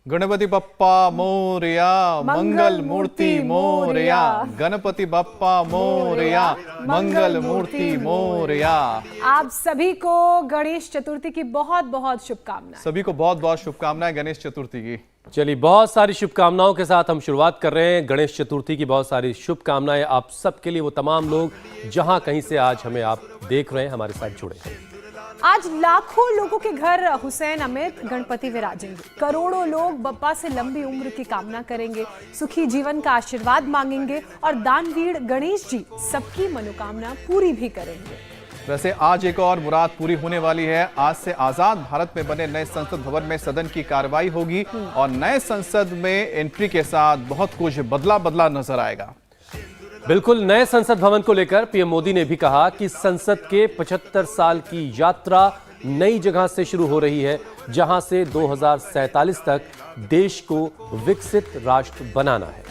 गणपति बप्पा मोरया, मंगल मूर्ति मोरया। गणपति बप्पा मोरया, मंगल मूर्ति मोरया। आप सभी को गणेश चतुर्थी की बहुत बहुत शुभकामनाएं। सभी को बहुत बहुत शुभकामनाएं गणेश चतुर्थी की। चलिए, बहुत सारी शुभकामनाओं के साथ हम शुरुआत कर रहे हैं। गणेश चतुर्थी की बहुत सारी शुभकामनाएं आप सबके लिए, वो तमाम लोग जहां कहीं से आज हमें आप देख रहे हैं, हमारे साथ जुड़े हैं। आज लाखों लोगों के घर हुसैन अमित गणपति विराजेंगे। करोड़ों लोग बप्पा से लंबी उम्र की कामना करेंगे, सुखी जीवन का आशीर्वाद मांगेंगे और दानवीर गणेश जी सबकी मनोकामना पूरी भी करेंगे। वैसे आज एक और मुराद पूरी होने वाली है। आज से आजाद भारत में बने नए संसद भवन में सदन की कार्रवाई होगी और नए संसद में एंट्री के साथ बहुत कुछ बदला नजर आएगा। बिल्कुल, नए संसद भवन को लेकर पीएम मोदी ने भी कहा कि संसद के 75 साल की यात्रा नई जगह से शुरू हो रही है, जहां से 2047 तक देश को विकसित राष्ट्र बनाना है।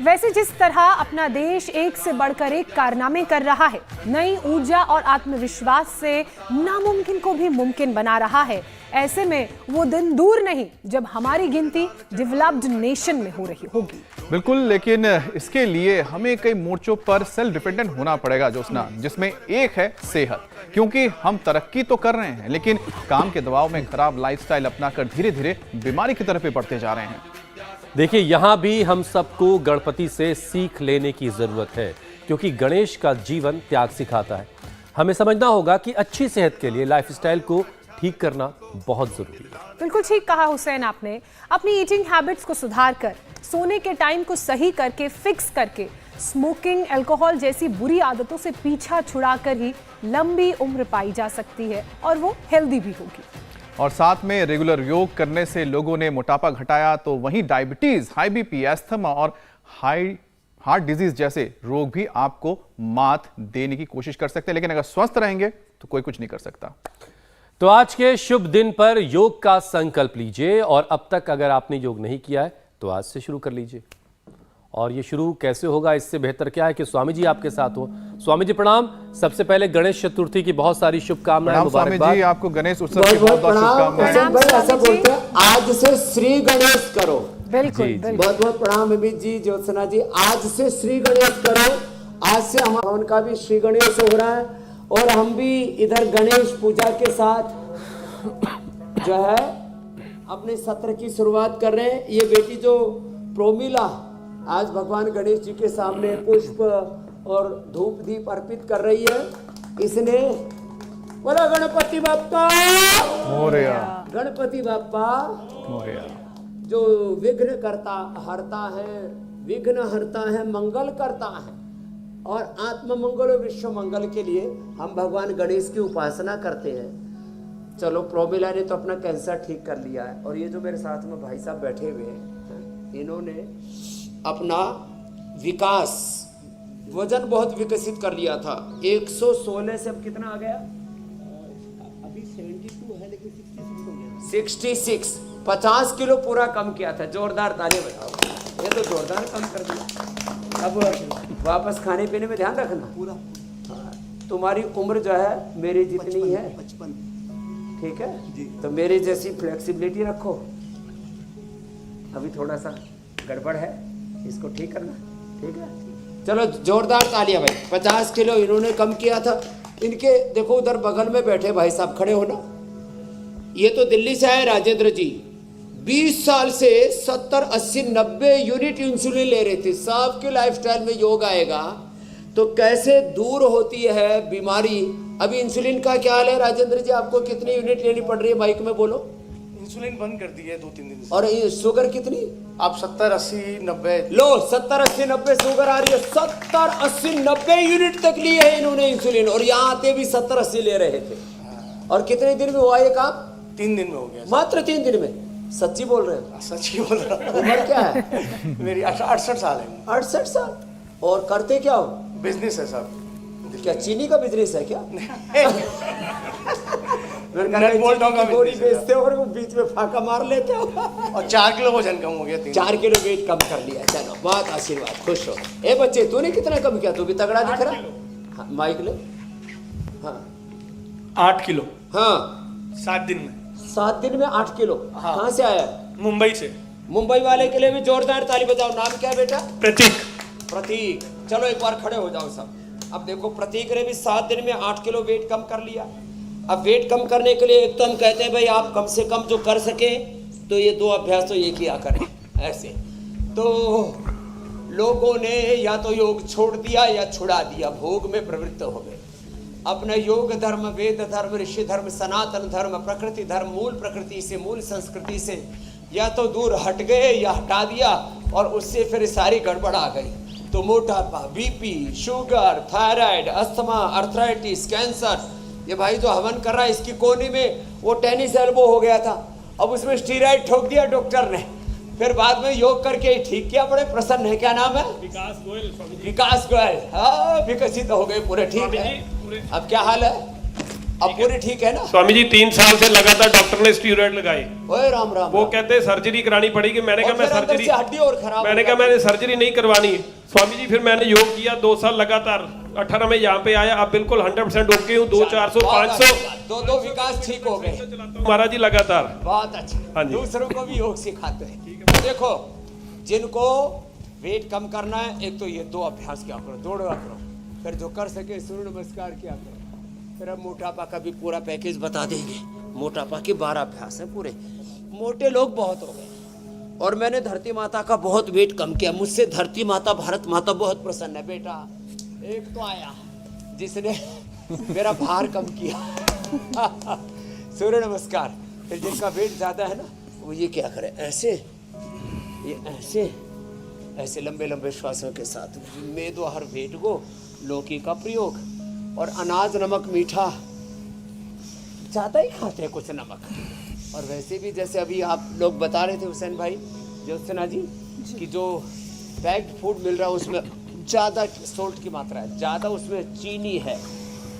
वैसे जिस तरह अपना देश एक से बढ़कर एक कारनामे कर रहा है, नई ऊर्जा और आत्मविश्वास से नामुमकिन को भी मुमकिन बना रहा है, ऐसे में वो दिन दूर नहीं जब हमारी गिनती डेवलप्ड नेशन में हो रही होगी। बिल्कुल, लेकिन इसके लिए हमें कई मोर्चों पर सेल्फ डिपेंडेंट होना पड़ेगा जोशना, जिसमें एक है सेहत। क्योंकि हम तरक्की तो कर रहे हैं, लेकिन काम के दबाव में खराब लाइफस्टाइल अपनाकर धीरे धीरे बीमारी की तरफ बढ़ते जा रहे हैं। देखिए, यहां भी हम सबको गणपति से सीख लेने की जरूरत है, क्योंकि गणेश का जीवन त्याग सिखाता है। हमें समझना होगा कि अच्छी सेहत के लिए लाइफस्टाइल को ठीक करना बहुत जरूरी है। बिल्कुल ठीक कहा हुसैन आपने। अपनी ईटिंग हैबिट्स को सुधार कर, सोने के टाइम को सही करके, फिक्स करके, स्मोकिंग, अल्कोहल जैसी बुरी आदतों से पीछा छुड़ाकर ही लंबी उम्र पाई जा सकती है और वो हेल्दी भी होगी। और साथ में रेगुलर योग करने से लोगों ने मोटापा घटाया, तो वहीं डायबिटीज, हाई बीपी, एस्थमा और हाई हार्ट डिजीज जैसे रोग भी आपको मात देने की कोशिश कर सकते हैं। लेकिन अगर स्वस्थ रहेंगे तो कोई कुछ नहीं कर सकता। तो आज के शुभ दिन पर योग का संकल्प लीजिए, और अब तक अगर आपने योग नहीं किया है तो आज से शुरू कर लीजिए। और ये शुरू कैसे होगा, इससे बेहतर क्या है कि स्वामी जी आपके साथ हो। स्वामी जी प्रणाम। सबसे पहले गणेश चतुर्थी की बहुत सारी शुभकामनाएं। स्वामी जी, आपको गणेश उत्सव की बहुत बहुत शुभकामनाएं। ऐसा बोलते हैं आज से श्री गणेश करो। बिल्कुल, बहुत बहुत प्रणाम अमित जी, ज्योत्सना जी। आज से श्री गणेश करो। आज से हमारा उनका भी श्री गणेश हो रहा है और हम भी इधर गणेश पूजा के साथ जो है अपने सत्र की शुरुआत कर रहे हैं। ये बेटी जो प्रोमिला आज भगवान गणेश जी के सामने पुष्प और धूप दीप अर्पित कर रही है। इसने बोला गणपति बाप्पा मोरया, गणपति बाप्पा मोरया। जो विघ्न करता हरता है, विघ्न हरता है, मंगल करता है, और आत्म मंगल और विश्व मंगल के लिए हम भगवान गणेश की उपासना करते हैं। चलो, प्रोमिला ने तो अपना कैंसर ठीक कर लिया है, और ये जो मेरे साथ में भाई साहब बैठे हुए हैं, इन्होंने अपना विकास, वजन बहुत विकसित कर लिया था। 116 से अब कितना आ गया? अभी 72 है, लेकिन 66 हो गया। 66, 50 किलो पूरा कम किया था। जोरदार ताली बजाओ। ये तो जोरदार कम कर दिया। अब वापस खाने पीने में ध्यान रखना पूरा। तुम्हारी उम्र जो है मेरी जितनी है, 55, ठीक है जी। तो मेरी जैसी फ्लेक्सिबिलिटी रखो। अभी थोड़ा सा गड़बड़ है, इसको ठीक करना, ठीक है। चलो, जोरदार तालियां भाई। 50 किलो इन्होंने कम किया था। इनके देखो उधर बगल में बैठे भाई साहब, खड़े हो ना। ये तो दिल्ली से आए राजेंद्र जी, 20 साल से 70, 80, 90 यूनिट इंसुलिन ले रहे थे। सबके लाइफस्टाइल में योग आएगा तो कैसे दूर होती है बीमारी। अभी इंसुलिन का क्या हाल है राजेंद्र जी? आपको कितनी यूनिट लेनी पड़ रही है? माइक में बोलो। इंसुलिन बंद कर दी है 2-3 दिन से। और शुगर कितनी? आप 70, 80, 90 लो। 70, 80, 90 शुगर आ रही है। 70, 80, 90 यूनिट तक लिए है इन्होंने इंसुलिन, और यहाँ आते भी 70, 80 ले रहे थे। और कितने दिन में हुआ ये काम? 3 दिन में हो गया। मात्र 3 दिन में? सच्ची बोल रहे हो? सच ही बोल रहा हूँ। उम्र क्या है? मेरी 68 साल है। 68 साल। और करते क्या हो? बिजनेस है सब। क्या चीनी का बिजनेस है क्या? बोरी बेचते हो और वो बीच में फाका मार लेते हो। और 4 किलो वजन कम हो गया। 4 किलो वेट कम कर लिया। चलो, बहुत आशीर्वाद, खुश हो। ए बच्चे, तूने कितना कम किया? तू भी तगड़ा दिख रहा। हाँ, माइक ले। हाँ, 8 किलो। हाँ, 7 दिन में। 7 दिन में 8 किलो। हाँ। कहाँ से आया? मुंबई से। मुंबई वाले के लिए भी जोरदार ताली बजाओ। नाम क्या है बेटा? प्रतीक। प्रतीक। चलो एक बार खड़े हो जाओ सब। अब देखो प्रतीक ने भी 7 दिन में 8 किलो वेट कम कर लिया। अब वेट कम करने के लिए एक तो हम कहते हैं भाई आप कम से कम जो कर सके तो ये 2 अभ्यास तो ये किया करें ऐसे। तो लोगों ने या तो योग छोड़ दिया या छुड़ा दिया, भोग में प्रवृत्त हो गए। अपना योग धर्म, वेद धर्म, ऋषि धर्म, सनातन धर्म, प्रकृति धर्म, मूल प्रकृति से, मूल संस्कृति से या तो दूर हट गए या हटा दिया और उससे फिर सारी गड़बड़ आ गई। तो मोटापा, BP, sugar, thyroid, asthma, arthritis, cancer. ये भाई जो हवन कर रहा है इसकी कोनी में वो टेनिस एल्बो हो गया था, अब उसमें स्टीरॉइड ठोक दिया डॉक्टर ने, फिर बाद में योग करके ठीक किया। बड़े प्रसन्न है। क्या नाम है? विकास गोयल। विकास गोयल। हाँ, विकसित हो गए पूरे, ठीक है। अब क्या हाल है? अब पूरे ठीक है ना? स्वामी जी 3 साल से लगातार डॉक्टर ने स्टीरॉइड लगाई। ओए राम राम। वो कहते हैं सर्जरी करानी पड़ेगी। मैंने कहा मैं सर्जरी, हड्डी और खराब, मैंने कहा मैंने सर्जरी नहीं करवानी स्वामी जी। फिर मैंने योग किया 2 साल लगातार। 18 में यहाँ पे आया, अब बिल्कुल 100% ओके हूँ। 200, 400, 500 दो विकास ठीक हो गए महाराज जी लगातार। बहुत अच्छा। हाँ जी। दूसरों को भी योग सिखाते हैं। देखो जिनको वेट कम करना है, एक तो ये 2 अभ्यास क्या करो, दौड़ा करो, फिर जो कर सके सूर्य नमस्कार किया करो। फिर अब मोटापा का भी पूरा पैकेज बता देंगे। मोटापा के 12 अभ्यास हैं पूरे। मोटे लोग बहुत हो गए और मैंने धरती माता का बहुत वेट कम किया। मुझसे धरती माता, भारत माता बहुत प्रसन्न है। बेटा एक तो आया जिसने मेरा भार कम किया सूर्य नमस्कार। फिर जिनका वेट ज्यादा है ना, वो ये क्या करे, ऐसे, ये ऐसे ऐसे लंबे लंबे श्वासों के साथ मेदो हर वेट को लौकी का प्रयोग। और अनाज, नमक, मीठा ज़्यादा ही खाते हैं कुछ नमक। और वैसे भी जैसे अभी आप लोग बता रहे थे हुसैन भाई, ज्योत्सना जी, कि जो पैक्ड फूड मिल रहा है उसमें ज़्यादा सोल्ट की मात्रा है, ज़्यादा उसमें चीनी है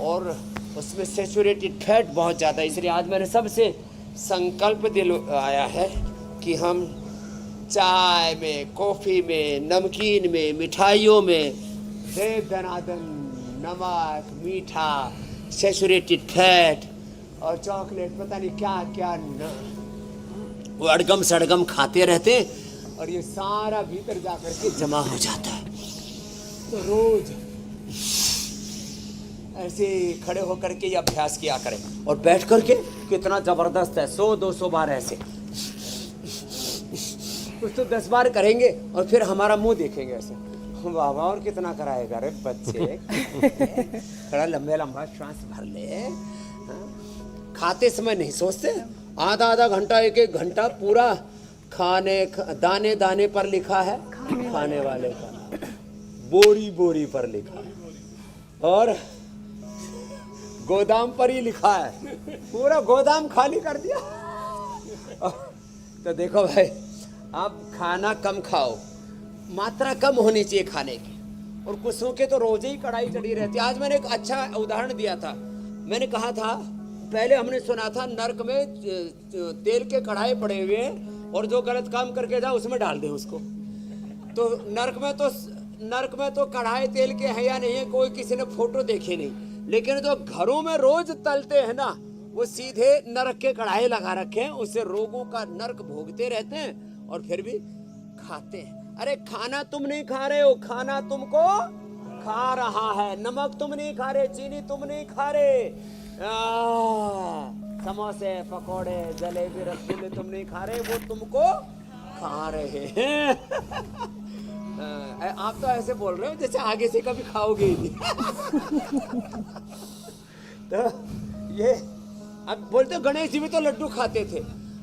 और उसमें सेचुरेटेड फैट बहुत ज़्यादा। इसलिए आज मैंने सबसे संकल्प दिल आया है कि हम चाय में, कॉफ़ी में, नमकीन में, मिठाइयों में दे दनादन नमक, मीठा, सेचुरेटेड फैट और चॉकलेट, पता नहीं क्या क्या वो अड़गम सड़गम खाते रहते और ये सारा भीतर जाकर के जमा हो जाता है। तो रोज ऐसे खड़े होकर के ये अभ्यास किया करें और बैठ करके कितना जबरदस्त है, 100-200 बार ऐसे कुछ तो 10 बार करेंगे और फिर हमारा मुंह देखेंगे ऐसे, वाह वाह और कितना कराएगा रे बच्चे थोड़ा लंबे लंबा श्वास भर ले। खाते समय नहीं सोचते, आधा आधा घंटा, 1-1 घंटा पूरा खाने दाने दाने पर लिखा है, खाने वाले का बोरी बोरी पर लिखा है और गोदाम पर ही लिखा है, पूरा गोदाम खाली कर दिया। तो देखो भाई, आप खाना कम खाओ, मात्रा कम होनी चाहिए खाने की। और कुछों के तो रोज ही कढ़ाई चढ़ी रहती है। आज मैंने एक अच्छा उदाहरण दिया था। मैंने कहा था, पहले हमने सुना था नर्क में तेल के कढ़ाई पड़े हुए और जो गलत काम करके जाए उसमें डाल दे उसको। तो नर्क में तो कढ़ाई तेल के हैं या नहीं है, कोई किसी ने फोटो देखे नहीं। लेकिन जो घरों में रोज तलते हैं ना, वो सीधे नर्क के कढ़ाई लगा रखे हैं, उससे रोगों का नर्क भोगते रहते हैं और फिर भी खाते हैं। अरे खाना तुम नहीं खा रहे हो, खाना तुमको खा रहा है। नमक तुम नहीं खा रहे, चीनी तुम नहीं खा रहे, समोसे, पकोड़े, जलेबी, रसगुल्ले तुम नहीं खा रहे, वो तुमको खा रहे हैं। आप तो ऐसे बोल रहे हो जैसे आगे से कभी खाओगे ही नहीं। तो ये अब बोलते गणेश जी भी तो लड्डू खाते थे।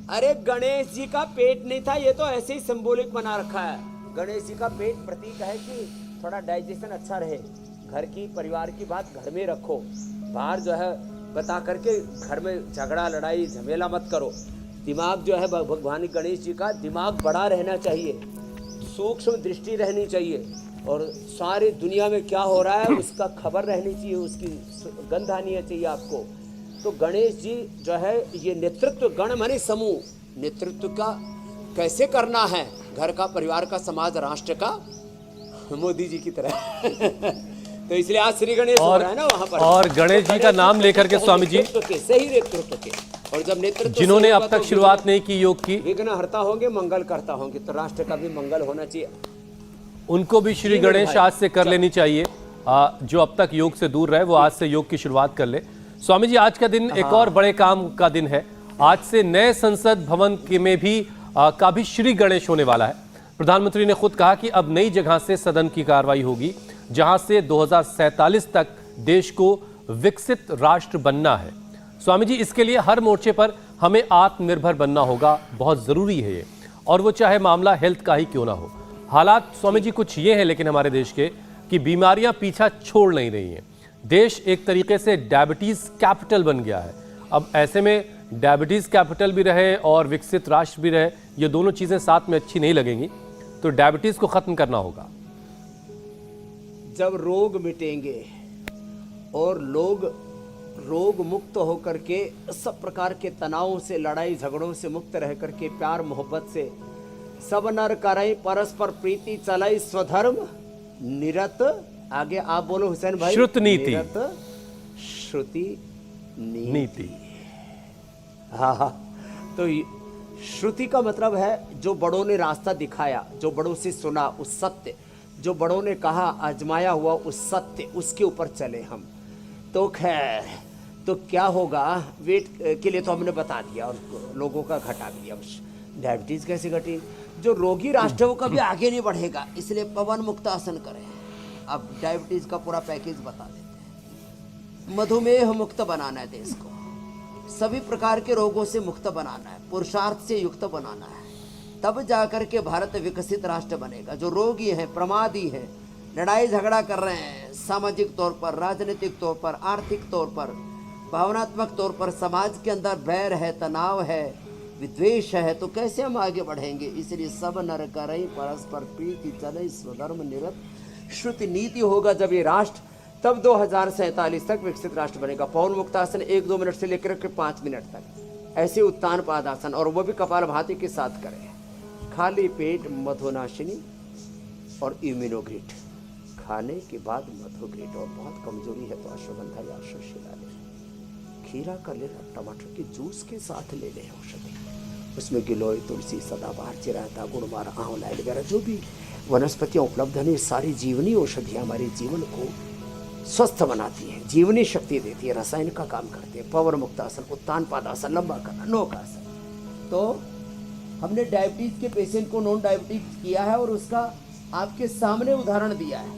अरे गणेश जी का पेट नहीं था, ये तो ऐसे ही सिंबॉलिक बना रखा है। गणेश जी का पेट प्रतीक है कि थोड़ा डाइजेशन अच्छा रहे, घर की परिवार की बात घर में रखो, बाहर जो है बता करके घर में झगड़ा लड़ाई झमेला मत करो। दिमाग जो है भगवान गणेश जी का दिमाग बड़ा रहना चाहिए, सूक्ष्म दृष्टि रहनी चाहिए और सारी दुनिया में क्या हो रहा है उसका खबर रहनी चाहिए, उसकी गंध आनी चाहिए आपको। तो गणेश जी जो है ये नेतृत्व, गण माने समूह, नेतृत्व का कैसे करना है, घर का, परिवार का, समाज, राष्ट्र का, मोदी जी की तरह। तो इसलिए आज श्री गणेश हो रहा है ना वहां पर, और गणेश जी का नाम लेकर के स्वामी जी सही नेतृत्व के और जब नेतृत्व जिन्होंने सही अब होगा तक तो शुरुआत नहीं की योग की, विघ्न हरता होंगे, मंगल करता होंगे, तो राष्ट्र का भी मंगल होना चाहिए। उनको भी श्री जी मेरे गणेश भाई, आज से कर लेनी चाहिए। जो अब तक योग से दूर रहे वो आज से योग की शुरुआत कर ले। स्वामी जी, आज का दिन एक और बड़े काम का दिन है। आज से नए संसद भवन के में भी का भी श्री गणेश होने वाला है। प्रधानमंत्री ने खुद कहा कि अब नई जगह से सदन की कार्रवाई होगी, जहां से 2047 तक देश को विकसित राष्ट्र बनना है। स्वामी जी, इसके लिए हर मोर्चे पर हमें आत्मनिर्भर बनना होगा, बहुत जरूरी है ये, और वो चाहे मामला हेल्थ का ही क्यों ना हो। हालात स्वामी जी कुछ ये हैं लेकिन हमारे देश के कि बीमारियां पीछा छोड़ नहीं रही हैं। देश एक तरीके से डायबिटीज कैपिटल बन गया है। अब ऐसे में डायबिटीज कैपिटल भी रहे और विकसित राष्ट्र भी रहे, ये दोनों चीजें साथ में अच्छी नहीं लगेंगी। तो डायबिटीज को खत्म करना होगा। जब रोग मिटेंगे और लोग रोग मुक्त होकर के सब प्रकार के तनावों से, लड़ाई झगड़ों से मुक्त रह करके प्यार मोहब्बत से सब नर करई परस्पर प्रीति चलाई स्वधर्म निरत, आगे आप बोलो हुसैन भाई, श्रुत नीति। निरत श्रुति नीति। हाँ, तो श्रुति का मतलब है जो बड़ों ने रास्ता दिखाया, जो बड़ों से सुना उस सत्य, जो बड़ों ने कहा आजमाया हुआ उस सत्य, उसके ऊपर चले हम। तो खैर, तो क्या होगा, वेट के लिए तो हमने बता दिया और लोगों का घटा दिया। डायबिटीज कैसे घटी? जो रोगी राष्ट्र है वो कभी आगे नहीं बढ़ेगा, इसलिए पवन मुक्त आसन करें। अब डायबिटीज का पूरा पैकेज बता देते हैं। मधुमेह मुक्त बनाना है देश को, सभी प्रकार के रोगों से मुक्त बनाना है, पुरुषार्थ से युक्त बनाना है, तब जाकर के भारत विकसित राष्ट्र बनेगा। जो रोगी हैं, प्रमादी हैं, लड़ाई झगड़ा कर रहे हैं, सामाजिक तौर पर, राजनीतिक तौर पर, आर्थिक तौर पर, भावनात्मक तौर पर, समाज के अंदर बैर है, तनाव है, विद्वेष है, तो कैसे हम आगे बढ़ेंगे? इसलिए सब नर करई परस्पर प्रीति चलई स्वधर्म निरत श्रुति नीति होगा जब ये राष्ट्र, तब 2047 तक विकसित राष्ट्र बनेगा। पवन मुक्तासन 1-2 मिनट से लेकर के 5 मिनट तक, ऐसे उत्तान पादासन, और वो भी कपालभाति के साथ करें। खाली पेट मधुनाशिनी और इम्यूनोग्रिट खाने के बाद मधुग्रिट, और बहुत कमजोरी है तो अश्वगंधा या अश्वशिला ले, खीरा का ले, टमाटर के जूस के साथ ले लें औषधि। उसमें गिलोय, तुलसी, सदाबहार, चिराता, गुड़मार, आंवला वगैरह जो भी वनस्पतियाँ उपलब्ध हैं, सारी जीवनी औषधियाँ हमारे जीवन को स्वस्थ बनाती है, जीवनी शक्ति देती है, रसायन का काम करती है। पवन मुक्तासन, उत्तान पादासन, लंबा करना, नौकासन। तो हमने डायबिटीज के पेशेंट को नॉन डायबिटीज किया है और उसका आपके सामने उदाहरण दिया है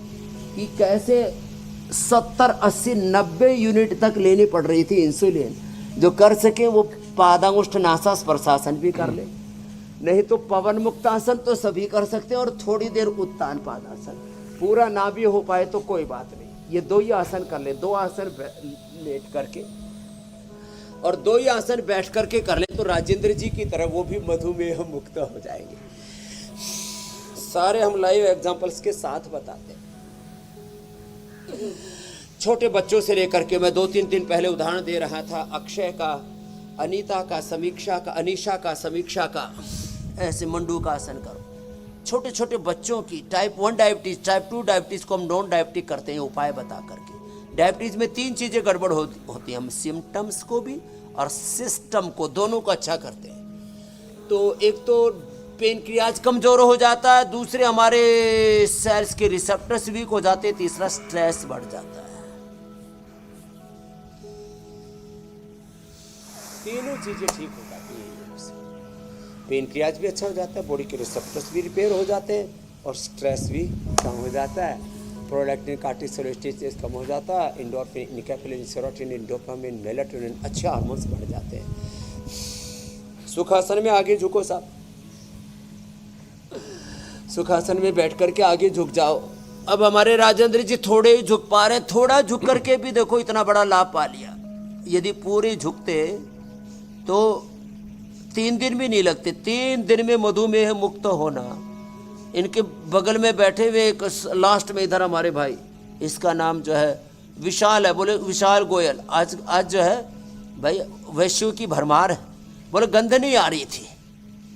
कि कैसे 70, 80, 90 यूनिट तक लेनी पड़ रही थी इंसुलिन। जो कर सके वो पादांगुष्ठ नासा स्पर्शासन भी कर ले, नहीं तो पवन मुक्तासन तो सभी कर सकते हैं, और थोड़ी देर उत्तान पादासन। पूरा ना भी हो पाए तो कोई बात नहीं, ये 2 ही आसन कर ले, 2 आसन लेट करके और 2 ही आसन बैठ करके कर ले, तो राजेंद्र जी की तरह वो भी मधुमेह मुक्त हो जाएंगे। सारे हम लाइव एग्जांपल्स के साथ बताते हैं। छोटे बच्चों से लेकर के, मैं 2-3 दिन पहले उदाहरण दे रहा था, अक्षय का, अनीता का, समीक्षा का, अनीशा का, समीक्षा का, ऐसे मंडू का आसन करो। छोटे छोटे बच्चों की टाइप 1 डायबिटीज, टाइप 2 डायबिटीज को हम नॉन डायबिटिक करते हैं उपाय बता करके। डायबिटीज में 3 चीजें गड़बड़ होती हैं, हम सिम्टम्स को भी और सिस्टम को, दोनों को अच्छा करते हैं। तो एक तो पेनक्रियाज कमजोर हो जाता है, दूसरे हमारे सेल्स के रिसेप्टर्स वीक हो जाते हैं, तीसरा स्ट्रेस बढ़ जाता है। तीनों चीजें ठीक हो जाती हैं। पेनक्रियाज भी अच्छा हो जाता है, बॉडी के रिसेप्टर्स भी रिपेयर हो जाते हैं, और स्ट्रेस भी कम हो जाता है। प्रोलैक्टिन, कार्टिसोल कम हो जाता है, endorphin, nicotine, serotonin, dopamine, melatonin, अच्छे हार्मोन्स बढ़ जाते हैं। सुखासन में आगे झुको साहब, सुखासन में बैठ करके आगे झुक जाओ। अब हमारे राजेंद्र जी थोड़े ही झुक पा रहे, थोड़ा झुक करके भी देखो इतना बड़ा लाभ पा लिया। यदि पूरे झुकते तो 3 दिन भी नहीं लगते। 3 दिन में मधुमेह मुक्त होना। इनके बगल में बैठे हुए एक लास्ट में इधर हमारे भाई, इसका नाम जो है विशाल है, बोले विशाल गोयल, आज जो है भाई वैश्यों की भरमार है, बोले गंध नहीं आ रही थी,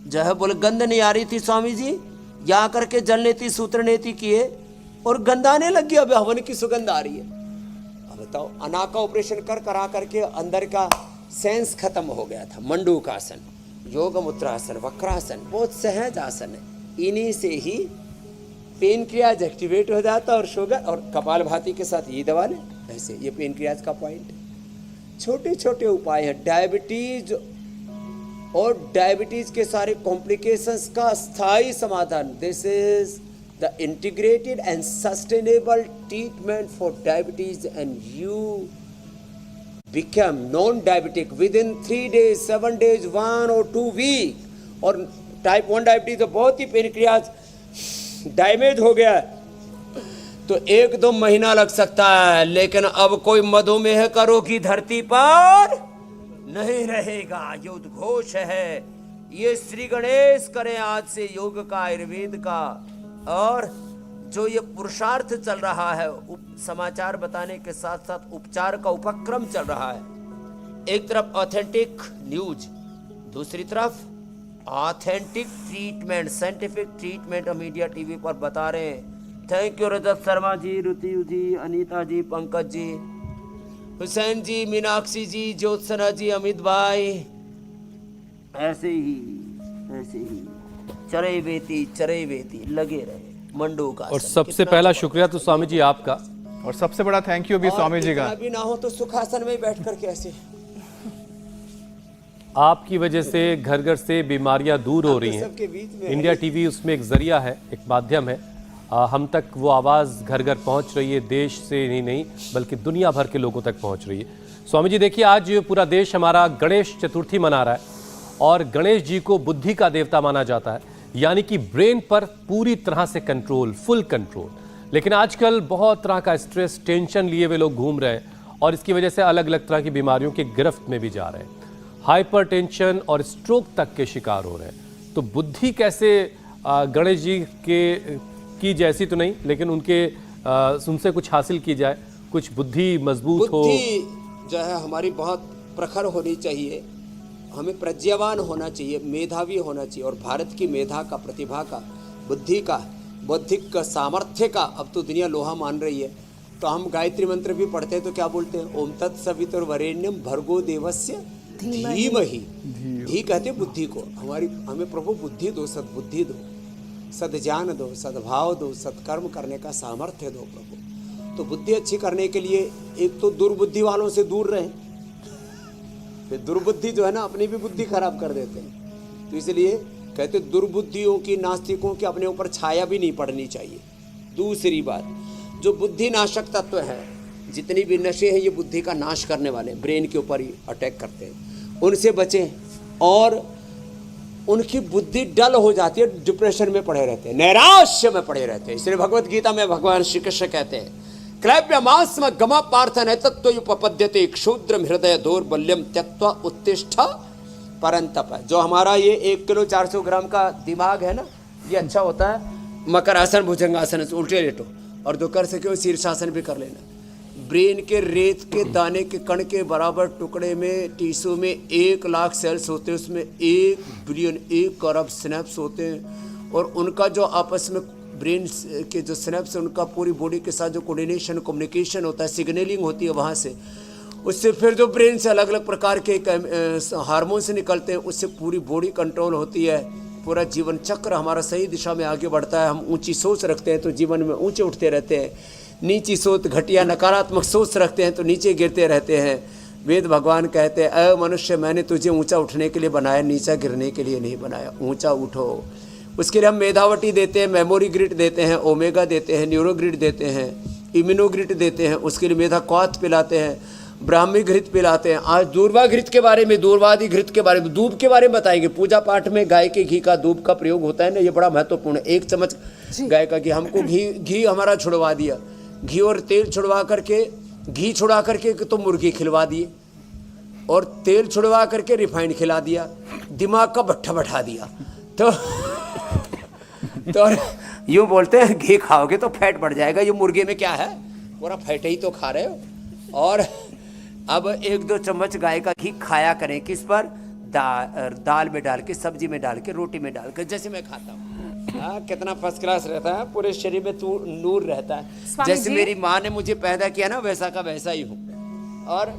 जो है बोले गंध नहीं आ रही थी स्वामी जी, यहाँ करके जल नीति सूत्र नीति किए और गंध आने लग गया, अब हवन की सुगंध आ रही है। अब बताओ, अनाक का ऑपरेशन करा करके अंदर का सेंस खत्म हो गया था। मंडूकासन, योग मुद्रासन, वक्रासन बहुत सहज आसन है। इन्हीं से ही पेनक्रियाज एक्टिवेट हो जाता और शुगर, और कपालभाति के साथ ये दवा लें, ऐसे ये पेनक्रियाज का पॉइंट है। छोटे छोटे उपाय हैं। डायबिटीज और डायबिटीज के सारे कॉम्प्लिकेशंस का स्थायी समाधान। This is the integrated and sustainable treatment for diabetes and you become non-diabetic within 3 days, 7 days, 1 or 2 week। और टाइप 1 डायबिटीज तो बहुत ही पेनक्रियाज डैमेज हो गया है तो 1-2 महीना लग सकता है, लेकिन अब कोई मधुमेह का रोगी धरती पर नहीं रहेगा। ये उद्घोष है, ये श्री गणेश करें आज से योग का, आयुर्वेद का। और जो ये पुरुषार्थ चल रहा है, समाचार बताने के साथ साथ उपचार का उपक्रम चल रहा है। एक तरफ ऑथेंटिक न्यूज, दूसरी तरफ ऑथेंटिक ट्रीटमेंट, साइंटिफिक ट्रीटमेंट हम मीडिया टीवी पर बता रहे हैं। थैंक यू रजत शर्मा जी, रुति जी, अनीता जी, पंकज जी, हुसैन जी, मीनाक्षी जी, ज्योत्सना जी, अमित भाई, ऐसे ही चरे बेती लगे रहे मंडू का। और सबसे पहला शुक्रिया तो स्वामी जी आपका, और सबसे बड़ा थैंक यू भी स्वामी जी का। अभी ना हो तो सुखासन में ही बैठ कर कैसे, आपकी वजह से घर घर से बीमारियां दूर हो रही हैं। इंडिया टीवी उसमें एक जरिया है, एक माध्यम है। हम तक वो आवाज़ घर घर पहुंच रही है, देश से ही नहीं बल्कि दुनिया भर के लोगों तक पहुंच रही है। स्वामी जी देखिए, आज पूरा देश हमारा गणेश चतुर्थी मना रहा है और गणेश जी को बुद्धि का देवता माना जाता है, यानी कि ब्रेन पर पूरी तरह से कंट्रोल, फुल कंट्रोल। लेकिन आजकल बहुत तरह का स्ट्रेस, टेंशन लिए हुए लोग घूम रहे हैं और इसकी वजह से अलग अलग तरह की बीमारियों की गिरफ्त में भी जा रहे हैं। हाइपरटेंशन और स्ट्रोक तक के शिकार हो रहे हैं। तो बुद्धि कैसे गणेश जी की जैसी तो नहीं, लेकिन उनसे कुछ हासिल की जाए, कुछ बुद्धि मजबूत हो। बुद्धि जो है हमारी बहुत प्रखर होनी चाहिए, हमें प्रज्ञावान होना चाहिए, मेधावी होना चाहिए। और भारत की मेधा का, प्रतिभा का, बुद्धि का, बौद्धिक सामर्थ्य का अब तो दुनिया लोहा मान रही है। तो हम गायत्री मंत्र भी पढ़ते हैं तो क्या बोलते हैं? ओम तत्सवितुर्वरेण्यम भर्गो देवस्य धीमहि। धी कहते बुद्धि को। हमें प्रभु बुद्धि दो, सद्बुद्धि दो, सद्ज्ञान दो, सद्भाव दो, सत्कर्म करने का सामर्थ्य दो प्रभु। तो बुद्धि अच्छी करने के लिए एक तो दुर्बुद्धि वालों से दूर रहें। फिर दुर्बुद्धि जो है ना, अपनी भी बुद्धि खराब कर देते हैं। तो इसलिए कहते दुर्बुद्धियों की, नास्तिकों की अपने ऊपर छाया भी नहीं पड़नी चाहिए। दूसरी बात, जो बुद्धि नाशक तत्व है, जितनी भी नशे हैं ये बुद्धि का नाश करने वाले, ब्रेन के ऊपर ही अटैक करते हैं, उनसे बचें। और उनकी बुद्धि डल हो जाती है, डिप्रेशन में पड़े रहते हैं, नैराश्य में पड़े रहते हैं। इसलिए भगवत गीता में भगवान श्री कृष्ण कहते हैं, क्लैप्यमास्म गम पार्थन है तत्त्वयुपपद्यते क्षुद्रम हृदय दौर्बल्यम त्यक्त्वा उत्तिष्ठ परंतप। जो हमारा ये 1 किलो 400 ग्राम का दिमाग है ना, ये अच्छा होता है मकरासन, भुजंगासन से उल्टे लेटो, और जो कर सके वो शीर्षासन भी कर लेना। ब्रेन के रेत के दाने के कण के बराबर टुकड़े में, टिश्यू में 1 लाख सेल्स होते हैं, उसमें 1 बिलियन 1 अरब स्नैप्स होते हैं। और उनका जो आपस में ब्रेन के जो स्नैप्स, उनका पूरी बॉडी के साथ जो कोऑर्डिनेशन, कम्युनिकेशन होता है, सिग्नलिंग होती है वहाँ से। उससे फिर जो ब्रेन से अलग अलग प्रकार के हार्मोन्स निकलते हैं, उससे पूरी बॉडी कंट्रोल होती है। पूरा जीवन चक्र हमारा सही दिशा में आगे बढ़ता है। हम ऊंची सोच रखते हैं तो जीवन में ऊंचे उठते रहते हैं, नीची सोच, घटिया नकारात्मक सोच रखते हैं तो नीचे गिरते रहते हैं। वेद भगवान कहते हैं, अ मनुष्य, मैंने तुझे ऊंचा उठने के लिए बनाया, नीचा गिरने के लिए नहीं बनाया, ऊंचा उठो। उसके लिए हम मेधावटी देते हैं, मेमोरी ग्रिड देते हैं, ओमेगा देते हैं, न्यूरोग्रिड देते हैं, इम्यूनोग्रिड देते हैं। उसके लिए मेधा क्वाथ पिलाते हैं, ब्राह्मी घृत पिलाते हैं। आज दूर्वा घृत के बारे में, दूर्वादि घृत के बारे में, दूब के बारे में बताएंगे। पूजा पाठ में गाय के घी का, दूब का प्रयोग होता है ना, ये बड़ा महत्वपूर्ण है। 1 चम्मच गाय का घी, हमको घी हमारा छुड़वा दिया। घी और तेल छुड़वा करके, घी छुड़ा करके तो मुर्गी खिलवा दिए, और तेल छुड़वा करके रिफाइंड खिला दिया, दिमाग का भट्ठा बैठा दिया। तो यूँ बोलते हैं घी खाओगे तो फैट बढ़ जाएगा। ये मुर्गे में क्या है, पूरा फैट ही तो खा रहे हो। और अब 1-2 चम्मच गाय का घी खाया करें, किस पर? दाल में डाल के, सब्जी में डाल के, रोटी में डाल के, जैसे मैं खाता हूँ। कितना फर्स्ट क्लास रहता है, पूरे शरीर में नूर रहता है। जैसे मेरी माँ ने मुझे पैदा किया ना, वैसा का वैसा ही हूँ। और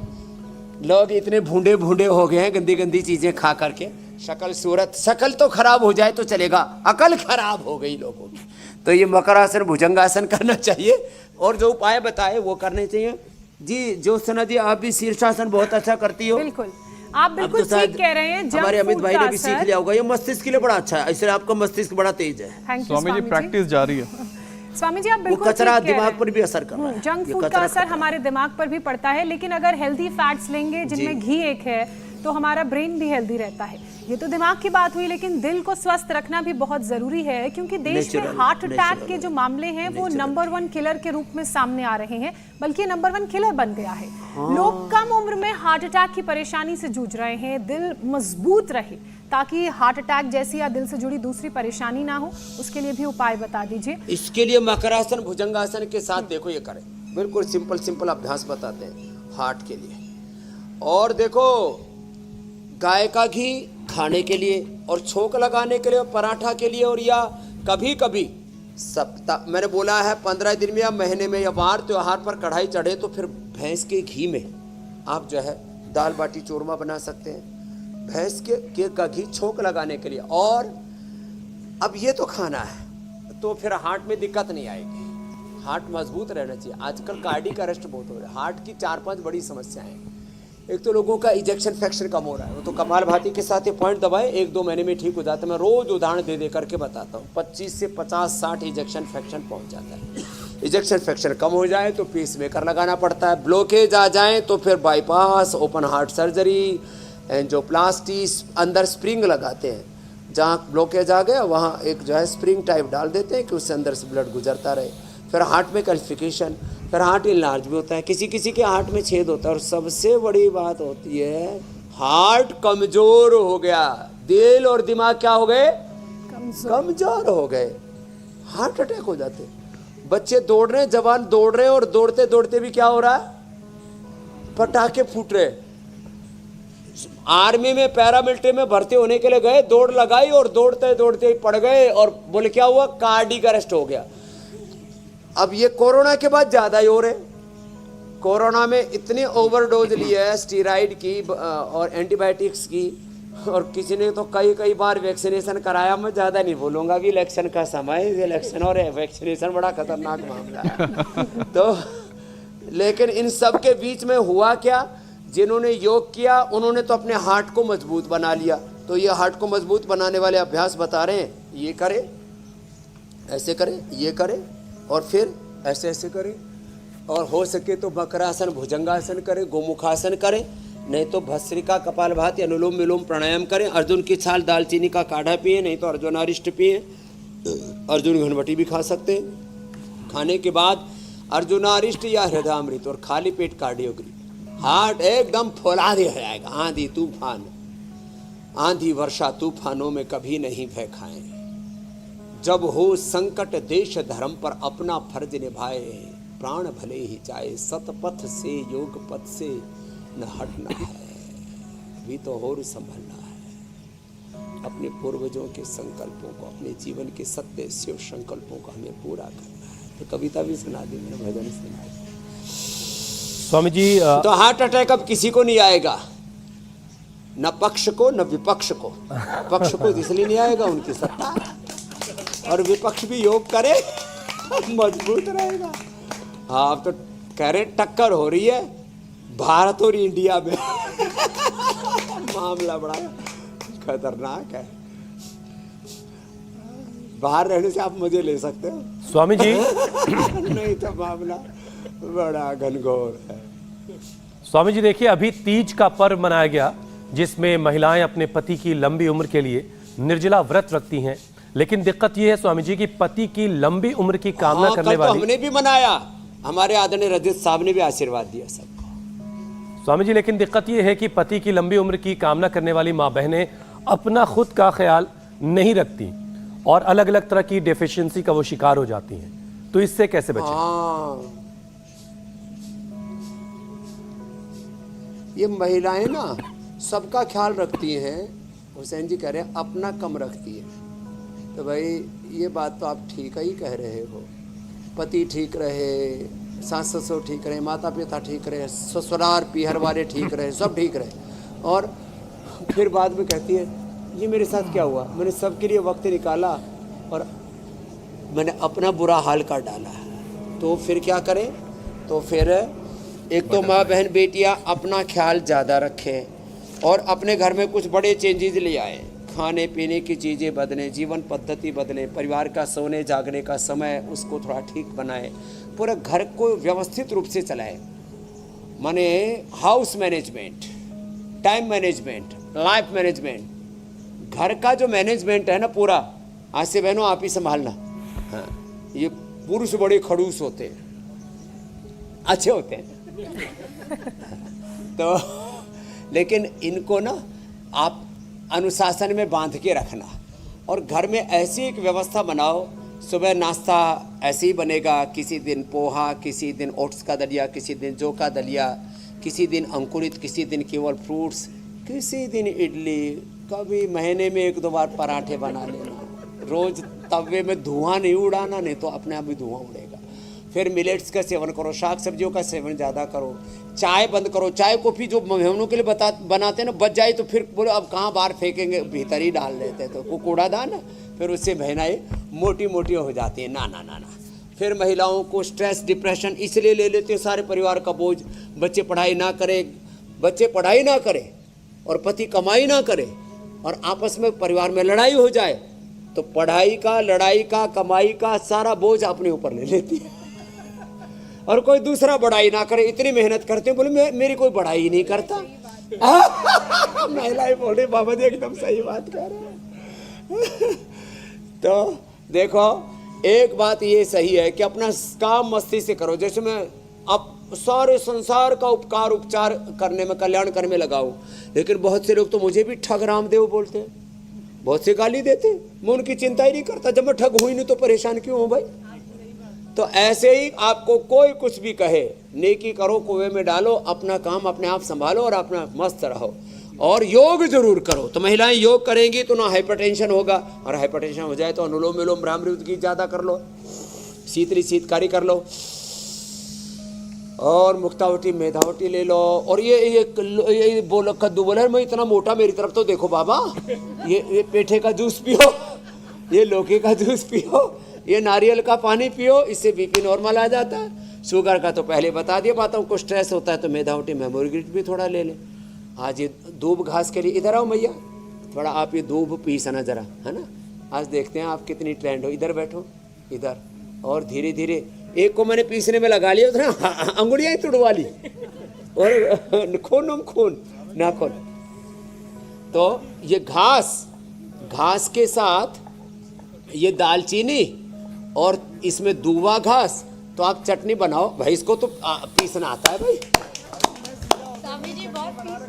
लोग इतने भूंडे भूंडे हो गए हैं गंदी गंदी चीजें खा करके, शक्ल सूरत, शक्ल तो खराब हो जाए तो चलेगा, अकल खराब हो गई लोगों की। तो ये मकरासन भुजंगासन करना चाहिए और जो उपाय बताए वो करने चाहिए। जी ज्योत्सना जी, आप भी शीर्षासन बहुत अच्छा करती हो। बिल्कुल, आप अब बिल्कुल तो शायद ठीक कह रहे हैं। जंक हमारे अमित फूड भाई का ने भी सीख असर- लिया होगा, ये मस्तिष्क के लिए बड़ा अच्छा है, इसलिए आपका मस्तिष्क बड़ा तेज है। Thank you Swami ji, practice जारी है। स्वामी जी, आप वो बिल्कुल कचरा ठीक कह रहे दिमाग हैं। पर भी असर कर रहा है। जंक ये फूड का कचरा असर हमारे दिमाग पर भी पड़ता है, लेकिन अगर हेल्दी फैट्स लेंगे जिनमें घी एक है तो हमारा ब्रेन भी हेल्दी रहता है। ये तो दिमाग की बात हुई, लेकिन दिल को स्वस्थ रखना भी बहुत जरूरी है, क्योंकि देश में Natural, हार्ट अटैक natural, के जो मामले हैं वो नंबर 1 किलर के रूप में सामने आ रहे हैं, बल्कि नंबर 1 किलर बन गया है। लोग कम उम्र में हार्ट अटैक की परेशानी से जूझ रहे हैं। दिल मजबूत रहे ताकि हार्ट अटैक जैसी या दिल से जुड़ी दूसरी परेशानी ना हो, उसके लिए भी उपाय बता दीजिए। इसके लिए मकरासन भुजंगासन के साथ देखो ये करें, बिल्कुल सिंपल सिंपल अभ्यास बताते हैं हार्ट के लिए। और देखो, गाय का घी खाने के लिए और छोंक लगाने के लिए और पराठा के लिए, और या कभी कभी सप्ताह, मैंने बोला है 15 दिन में या महीने में या वार त्योहार पर कढ़ाई चढ़े तो फिर भैंस के घी में आप जो है दाल बाटी चूरमा बना सकते हैं, भैंस के का घी छोंक लगाने के लिए। और अब ये तो खाना है तो फिर हार्ट में दिक्कत नहीं आएगी, हार्ट मजबूत रहना चाहिए। आजकल कार्डियक अरेस्ट बहुत हो रहा है, हार्ट की 4-5 बड़ी समस्याएं हैं। एक तो लोगों का इजेक्शन फ्रैक्शन कम हो रहा है, वो तो कपालभाति के साथ ये पॉइंट दबाए 1-2 महीने में ठीक हो जाता है। मैं रोज उदाहरण दे दे करके बताता हूँ, 25 से 50-60 इजेक्शन फ्रैक्शन पहुँच जाता है। इजेक्शन फ्रैक्शन कम हो जाए तो पीस मेकर लगाना पड़ता है, ब्लॉकेज आ जाए तो फिर bypass, open heart surgery, angioplasty, अंदर स्प्रिंग लगाते हैं, जहाँ ब्लॉकेज आ गया वहाँ एक जो है स्प्रिंग टाइप डाल देते हैं कि उससे अंदर से ब्लड गुजरता रहे। फिर हार्ट में कैल्सिफिकेशन, फिर हार्ट इनलार्ज भी होता है, किसी किसी के हार्ट में छेद होता है। और सबसे बड़ी बात होती है हार्ट कमजोर हो गया, दिल और दिमाग क्या हो गए, कमजोर हो गए, हार्ट अटैक हो जाते। बच्चे दौड़ रहे हैं, जवान दौड़ रहे हैं, और दौड़ते दौड़ते भी क्या हो रहा है, पटाखे फूट रहे। आर्मी में पैरामिलिट्री में भर्ती होने के लिए गए, दौड़ लगाई और दौड़ते दौड़ते ही पड़ गए और बोले क्या हुआ, कार्डियक अरेस्ट हो गया। अब ये कोरोना के बाद ज्यादा ही हो रहे, कोरोना में इतनी ओवरडोज ली है स्टीराइड की और एंटीबायोटिक्स की, और किसी ने तो कई बार वैक्सीनेशन कराया। मैं ज्यादा नहीं बोलूंगा कि इलेक्शन का समय, इलेक्शन और वैक्सीनेशन बड़ा खतरनाक मामला है। तो लेकिन इन सब के बीच में हुआ क्या, जिन्होंने योग किया उन्होंने तो अपने हार्ट को मजबूत बना लिया। तो ये हार्ट को मजबूत बनाने वाले अभ्यास बता रहे हैं, ये करें, ऐसे करें, ये करें, और फिर ऐसे ऐसे करें, और हो सके तो मकरासन भुजंगासन करें, गोमुखासन करें, नहीं तो भस्त्रिका, कपालभाति, अनुलोम विलोम प्राणायाम करें। अर्जुन की छाल दालचीनी का काढ़ा पिए, नहीं तो अर्जुनारिष्ट पिए, अर्जुन घनवटी भी खा सकते हैं। खाने के बाद अर्जुनारिष्ट या हृदयामृत और खाली पेट कार्डियोग्री, हार्ट एकदम फौला दिया जाएगा। आंधी तूफान, आंधी वर्षा तूफानों में कभी नहीं भय खाएं, जब हो संकट देश धर्म पर अपना फर्ज निभाए, प्राण भले ही जाए, सतपथ से योग पथ से न हटना है, अभी तो और संभलना है। अपने पूर्वजों के संकल्पों को, अपने जीवन के सत्य शिव संकल्पों को हमें पूरा करना है। तो कविता भी सुना दी मैंने, भजन सुना दी। स्वामी जी तो हार्ट अटैक अब किसी को नहीं आएगा, न पक्ष को न विपक्ष को। पक्ष को इसलिए नहीं आएगा, उनकी सत्ता, और विपक्ष भी योग करे मजबूत रहेगा। हाँ, अब तो कह रहे टक्कर हो रही है भारत और इंडिया में मामला बड़ा खतरनाक है। बाहर रहने से आप मजे ले सकते हो स्वामी जी नहीं तो मामला बड़ा घनघोर है। स्वामी जी देखिए, अभी तीज का पर्व मनाया गया, जिसमें महिलाएं अपने पति की लंबी उम्र के लिए निर्जला व्रत रखती हैं। लेकिन दिक्कत यह है स्वामी जी कि पति की लंबी उम्र की कामना करने कल तो वाली, हमने भी मनाया, हमारे आदरणीय रजत साहब ने भी आशीर्वाद दिया सबको। स्वामी जी लेकिन दिक्कत यह है कि पति की लंबी उम्र की कामना करने वाली माँ बहनें अपना खुद का ख्याल नहीं रखती और अलग अलग तरह की डेफिशिएंसी का वो शिकार हो जाती हैं। तो इससे कैसे बचें? हाँ, ये महिलाएं ना सबका ख्याल रखती हैं, हुसैन जी कह रहे हैं अपना कम रखती है। तो भाई ये बात तो आप ठीक ही कह रहे हो, पति ठीक रहे, सास ससुर ठीक रहे, माता पिता ठीक रहे, ससुराल पीहर वाले ठीक रहे, सब ठीक रहे। और फिर बाद में कहती है ये मेरे साथ क्या हुआ, मैंने सबके लिए वक्त निकाला और मैंने अपना बुरा हाल कर डाला। तो फिर क्या करें? तो फिर एक तो माँ बहन बेटियाँ अपना ख्याल ज़्यादा रखें और अपने घर में कुछ बड़े चेंजेस ले आए। खाने पीने की चीज़ें बदलें, जीवन पद्धति बदलें, परिवार का सोने जागने का समय उसको थोड़ा ठीक बनाएं, पूरे घर को व्यवस्थित रूप से चलाएं। माने house management, time management, life management, घर का जो मैनेजमेंट है ना पूरा, आज से बहनों आप ही संभालना। हाँ, ये पुरुष बड़े खड़ूस होते हैं, अच्छे होते हैं तो लेकिन इनको ना आप अनुशासन में बांध के रखना और घर में ऐसी एक व्यवस्था बनाओ। सुबह नाश्ता ऐसे ही बनेगा, किसी दिन पोहा, किसी दिन ओट्स का दलिया, किसी दिन जौ का दलिया, किसी दिन अंकुरित, किसी दिन केवल फ्रूट्स, किसी दिन इडली, कभी महीने में 1-2 बार पराठे बना लेना। रोज़ तवे में धुआं नहीं उड़ाना, नहीं तो अपने आप भी धुआं उड़ेगा। फिर मिलेट्स का सेवन करो, शाक सब्जियों का सेवन ज़्यादा करो, चाय बंद करो। चाय कॉफ़ी जो मेहमानों के लिए बनाते हैं ना, बच जाए तो फिर बोलो अब कहाँ बाहर फेंकेंगे, भीतर ही डाल देते हैं, तो कूड़ादान, फिर उससे बहनाएँ मोटी मोटी हो जाती हैं। ना ना ना ना। फिर महिलाओं को स्ट्रेस डिप्रेशन इसलिए ले लेते हैं, सारे परिवार का बोझ, बच्चे पढ़ाई ना करें और पति कमाई ना करे और आपस में परिवार में लड़ाई हो जाए तो पढ़ाई का, लड़ाई का, कमाई का सारा बोझ अपने ऊपर ले लेती है। और कोई दूसरा बढ़ाई ना करे, इतनी मेहनत करते हैं, बोले मेरी कोई बढ़ाई नहीं करता। महिलाएं बोले बाबा जी एकदम सही बात कह रहे हैं। तो देखो एक बात ये सही है कि अपना काम मस्ती से करो। जैसे मैं अब सारे संसार का उपचार करने में, कल्याण करने में लगाऊं, लेकिन बहुत से लोग तो मुझे भी ठग रामदेव बोलते हैं, बहुत से गाली देते हैं, मैं उनकी चिंता ही नहीं करता। जब मैं ठग हुई नहीं तो परेशान क्यों हूँ भाई? तो ऐसे ही आपको कोई कुछ भी कहे, नेकी करो, कुएं में डालो, अपना काम अपने आप संभालो और अपना मस्त रहो और योग जरूर करो। तो महिलाएं योग करेंगी तो ना हाइपरटेंशन होगा, और हाइपरटेंशन हो जाए तो अनुलोम विलोम भ्रामरी की ज़्यादा कर लो, शीतकारी कर लो और मुक्तावटी मेधावटी ले लो। और ये बोलो कद्दू बोला मैं इतना मोटा, मेरी तरफ तो देखो बाबा, ये पेठे का जूस पियो, ये लौकी का जूस पियो, ये नारियल का पानी पियो, इससे बीपी नॉर्मल आ जाता है। शुगर का तो पहले बता दिया, बातों को स्ट्रेस होता है तो मेधावटी मेमोरीग्रिट भी थोड़ा ले लें। आज ये दूब घास के लिए, इधर आओ मैया, थोड़ा आप ये दूब पीसना जरा, है ना। आज देखते हैं आप कितनी ट्रेंड हो। इधर बैठो, इधर, और धीरे धीरे एक को मैंने पीसने में लगा लिया, उधर अंगुलियाँ ही तुड़वा ली और खून नाखून। तो ये घास के साथ ये दालचीनी और इसमें दूबा घास, तो आप चटनी बनाओ भाई। इसको तो पीसना आता है भाई। स्वामी जी बहुत पीसे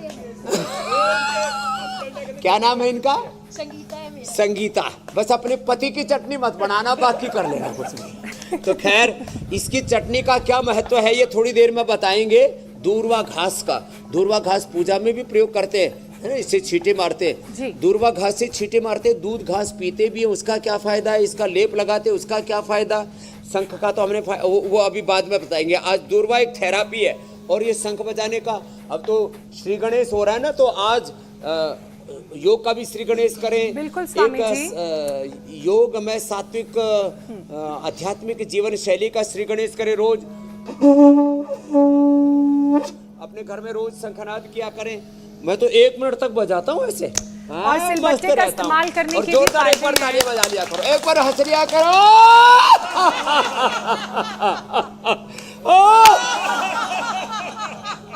क्या नाम है इनका? संगीता है मेरा। संगीता। बस अपने पति की चटनी मत बनाना, बाकी कर लेना कुछ भी। तो खैर इसकी चटनी का क्या महत्व है ये थोड़ी देर में बताएंगे। दूर्वा घास का, दूर्वा घास पूजा में भी प्रयोग करते हैं, है ना, इससे छींटे मारते हैं। दूर्वा घास से छींटे मारते, दूध घास पीते भी है, उसका क्या फायदा है, इसका लेप लगाते उसका क्या फायदा। शंख का तो हमने वो अभी बाद में बताएंगे। आज दूर्वा एक थेरापी है और ये शंख बजाने का, अब तो श्री गणेश हो रहा है ना, तो आज योग का भी श्री गणेश करें। बिल्कुल स्वामी जी। योग में सात्विक आध्यात्मिक जीवन शैली का श्री गणेश करें रोज। अपने घर में रोज शंखनाद किया करें। मैं तो 1 मिनट तक बजाता हूँ ऐसे। और सिलबट्टे का इस्तेमाल करने के भी एक बार ताली बजा लिया करो, एक बार हंस लिया करो।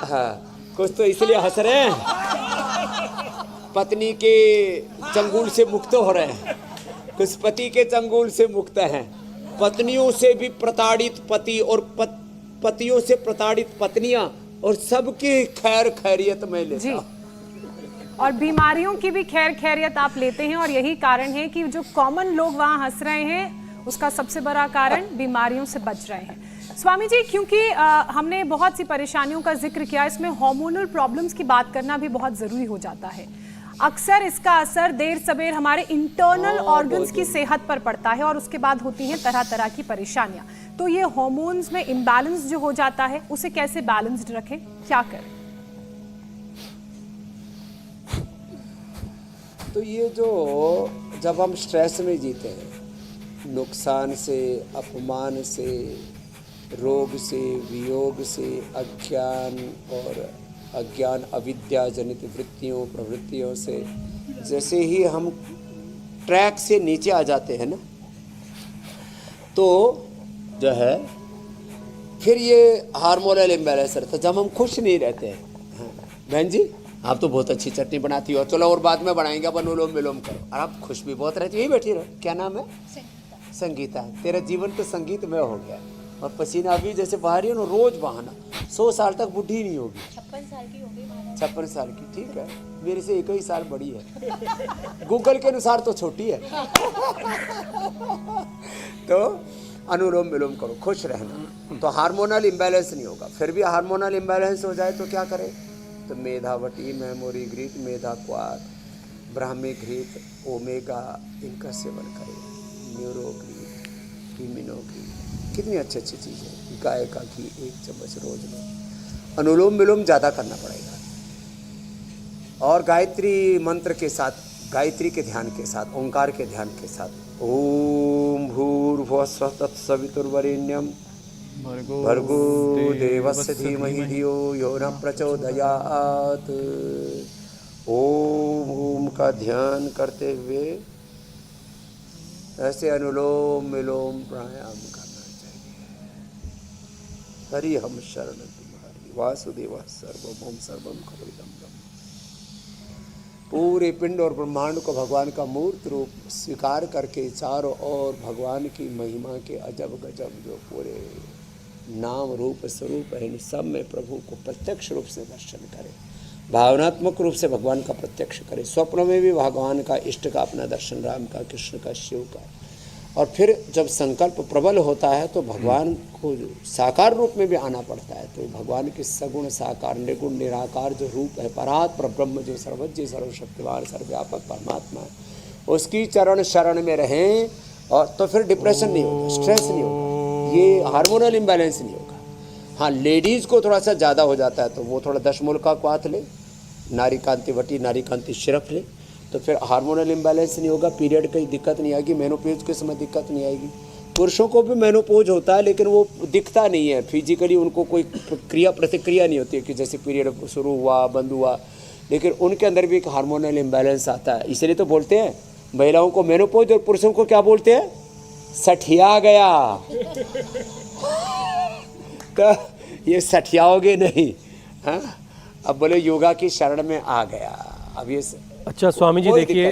हाँ, कुछ तो इसलिए हंस रहे हैं, पत्नी के चंगुल से मुक्त हो रहे हैं, कुछ पति के चंगुल से मुक्त हैं। पत्नियों से भी प्रताड़ित पति और पतियों से प्रताड़ित पत्नियां और सबकी खैर खैरियत में लेता हूं। और बीमारियों की भी खैर खैरियत आप लेते हैं, और यही कारण है कि जो कॉमन लोग वहाँ हंस रहे हैं उसका सबसे बड़ा कारण बीमारियों से बच रहे हैं। स्वामी जी, क्योंकि हमने बहुत सी परेशानियों का जिक्र किया, इसमें हार्मोनल प्रॉब्लम्स की बात करना भी बहुत ज़रूरी हो जाता है। अक्सर इसका असर देर सबेर हमारे इंटरनल ऑर्गन्स की सेहत पर पड़ता है और उसके बाद होती हैं तरह तरह की परेशानियां। तो ये हार्मोन्स में इम्बैलेंस जो हो जाता है उसे कैसे बैलेंस्ड रखें, क्या करें? तो ये जो जब हम स्ट्रेस में जीते हैं, नुकसान से, अपमान से, रोग से, वियोग से, अज्ञान अविद्या जनित वृत्तियों प्रवृत्तियों से, जैसे ही हम ट्रैक से नीचे आ जाते हैं ना, तो जो है फिर ये हार्मोनल इम्बैलेंस रहता है। जब हम खुश नहीं रहते हैं, हाँ, बहन जी आप तो बहुत अच्छी चटनी बनाती हो, चलो और बाद में बनाएंगे, अपन अनुलोम विलोम करो। और आप खुश भी बहुत रहती हो, यही बैठी रहो। क्या नाम है? संगीता। तेरा जीवन तो संगीत में हो गया, और पसीना अभी जैसे बाहर ही ना, रोज बहाना। 100 साल तक बुढ़ी नहीं होगी। 56 साल की हो गई महाराज। 56 साल की, ठीक है, मेरे से 1 ही साल बड़ी है। गूगल के अनुसार तो छोटी है। तो अनुलोम विलोम करो, खुश रहना, तो हार्मोनल इम्बैलेंस नहीं होगा। फिर भी हार्मोनल इम्बैलेंस हो जाए तो क्या करें? तो मेधावटी, मेमोरी घृत, मेधा क्वाथ, ब्राह्मी घृत, ओमेगा, इनका सेवन करें। न्यूरोग्रीन, इम्यूनोग्रीन, कितनी अच्छी अच्छी चीज़ें। गाय का घी 1 चम्मच रोज में। अनुलोम विलोम ज़्यादा करना पड़ेगा, और गायत्री मंत्र के साथ, गायत्री के ध्यान के साथ, ओंकार के ध्यान के साथ, ओम भूर्भुवः स्वः तत्सवितुर्वरेण्यं भर्गो देवस्य धीमहि धियो यो न प्रचोदयात्। ओम का ध्यान करते हुए ऐसे अनुलोम विलोम प्राणायाम करना चाहिए। हरि हम शरण तुम्हारी, वासुदेव सर्वभौम सर्वम खलुइदं ब्रह्म। पूरे पिंड और ब्रह्मांड को भगवान का मूर्त रूप स्वीकार करके चारों ओर भगवान की महिमा के अजब गजब जो पूरे नाम रूप स्वरूप है, इन सब में प्रभु को प्रत्यक्ष रूप से दर्शन करें, भावनात्मक रूप से भगवान का प्रत्यक्ष करें। स्वप्न में भी भगवान का, इष्ट का अपना दर्शन, राम का, कृष्ण का, शिव का। और फिर जब संकल्प प्रबल होता है तो भगवान को साकार रूप में भी आना पड़ता है। तो भगवान के सगुण, साकार, निर्गुण, निराकार जो रूप है, परात्पर ब्रह्म जो सर्वज्ञ, सर्वशक्तिवान, सर्वव्यापक परमात्मा है, उसकी चरण शरण में रहें, और तो फिर डिप्रेशन नहीं होगा, स्ट्रेस नहीं होगा, ये हार्मोनल इम्बैलेंस नहीं होगा। हाँ, लेडीज़ को थोड़ा सा ज़्यादा हो जाता है तो वो थोड़ा 10 मूल का क्वाथ ले, नारी कांति वटी, नारी कांति सिरप ले, तो फिर हार्मोनल इम्बैलेंस नहीं होगा, पीरियड की दिक्कत नहीं आएगी, मेनोपॉज के समय दिक्कत नहीं आएगी। पुरुषों को भी मेनोपॉज होता है, लेकिन वो दिखता नहीं है फिजिकली, उनको कोई क्रिया प्रतिक्रिया नहीं होती है कि जैसे पीरियड शुरू हुआ, बंद हुआ, लेकिन उनके अंदर भी एक हार्मोनल इम्बैलेंस आता है। इसलिए तो बोलते हैं महिलाओं को मेनोपॉज, और पुरुषों को क्या बोलते हैं? सठिया गया। तो ये सठियाओगे नहीं, हाँ? अब बोले योगा की शरण में आ गया, अब ये अच्छा स्वामी जी देखिए,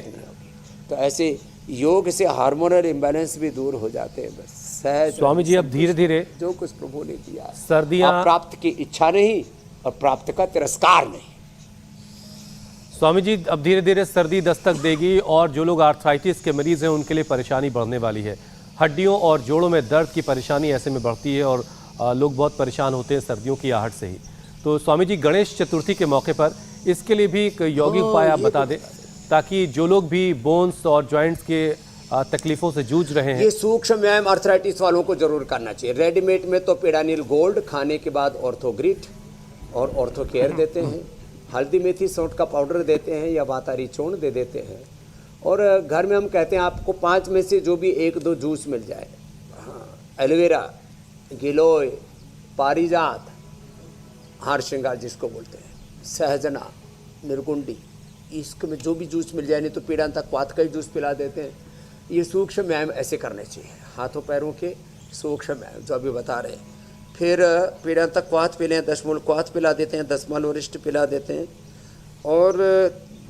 तो ऐसे योग से हार्मोनल इम्बैलेंस भी दूर हो जाते हैं। बस सहज स्वामी जी अब धीरे धीरे जो कुछ प्रभु ने दिया, सर्दियां, प्राप्त की इच्छा नहीं और प्राप्त का तिरस्कार नहीं। स्वामी जी अब धीरे धीरे सर्दी दस्तक देगी, और जो लोग आर्थराइटिस के मरीज हैं उनके लिए परेशानी बढ़ने वाली है। हड्डियों और जोड़ों में दर्द की परेशानी ऐसे में बढ़ती है, और लोग बहुत परेशान होते हैं सर्दियों की आहट से ही। तो स्वामी जी गणेश चतुर्थी के मौके पर इसके लिए भी एक यौगिक उपाय आप बता दें, ताकि जो लोग भी बोन्स और जॉइंट्स के तकलीफों से जूझ रहे हैं। ये सूक्ष्म व्यायाम आर्थराइटिस वालों को जरूर करना चाहिए। रेडीमेड में तो पेडानिल गोल्ड, खाने के बाद ऑर्थोग्रिट और ऑर्थो केयर देते हैं, हल्दी मेथी सौंठ का पाउडर देते हैं, या वातारी चूर्ण दे देते हैं। और घर में हम कहते हैं आपको 5 में से जो भी 1-2 जूस मिल जाए, हाँ, एलोवेरा, गिलोय, पारिजात, हार श्रृंगार जिसको बोलते हैं, सहजना, निर्गुंडी, इसमें जो भी जूस मिल जाए, नहीं तो पीड़ांता क्वाथ का ही जूस पिला देते हैं। ये सूक्ष्म व्यायाम ऐसे करने चाहिए, हाथों पैरों के सूक्ष्म व्यायाम जो अभी बता रहे हैं। फिर पीड़ांता क्वाथ पिलें, 10 मूल क्वाथ पिला देते हैं, 10 माल वरिष्ठ पिला देते हैं। और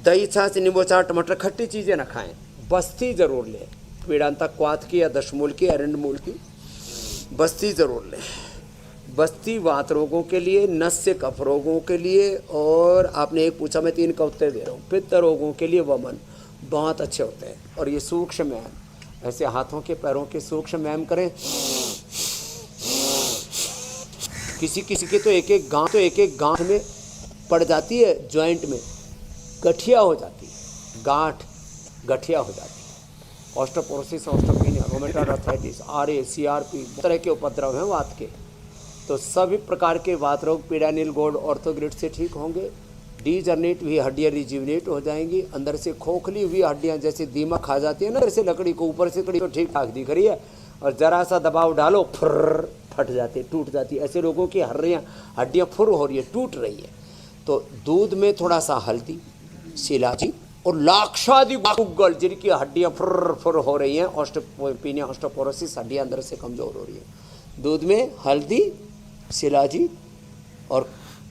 दही, छाछ, नींबू अचार, टमाटर, खट्टी चीज़ें ना खाएं। बस्ती ज़रूर लें, पीड़ांता क्वाथ की या 10 मूल की, अरंड मूल की बस्ती ज़रूर लें। बस्ती वात रोगों के लिए, नस्य कफ रोगों के लिए, और आपने एक पूछा, मैं 3 का उत्तर दे रहा हूँ, पित्त रोगों के लिए वमन बहुत अच्छे होते हैं। और ये सूक्ष्म व्यायाम, ऐसे हाथों के पैरों के सूक्ष्म व्यायाम करें। किसी किसी के तो एक एक गांठ में पड़ जाती है, जॉइंट में गठिया हो जाती है, गांठ गठिया हो जाती है। Osteoporosis, osteopenia, rheumatoid arthritis, RA, CRP, तरह के उपद्रव हैं वात के, तो सभी प्रकार के वात रोग पीडानिल गोल्ड ऑर्थोग्रिड से ठीक होंगे। डीजनरेट हुई हड्डियाँ रिज्यूनेट हो जाएंगी। अंदर से खोखली हुई हड्डियाँ जैसे दीमक खा जाती है ना, अंदर से लकड़ी को, ऊपर से लकड़ी को ठीक ठाक दिख रही है और जरा सा दबाव डालो फुर्र फट जाती है, टूट जाती है। ऐसे लोगों की हड्डियाँ फुर हो रही है, टूट रही है। तो दूध में थोड़ा सा हल्दी, शिलाजी और लाक्षादि गुग्गल, जिनकी हड्डियाँ फुर फुर हो रही हैं, ऑस्टियोपेनिया, ऑस्टियोपोरोसिस, हड्डियाँ अंदर से कमज़ोर हो रही है। दूध में हल्दी, शिलाजी, और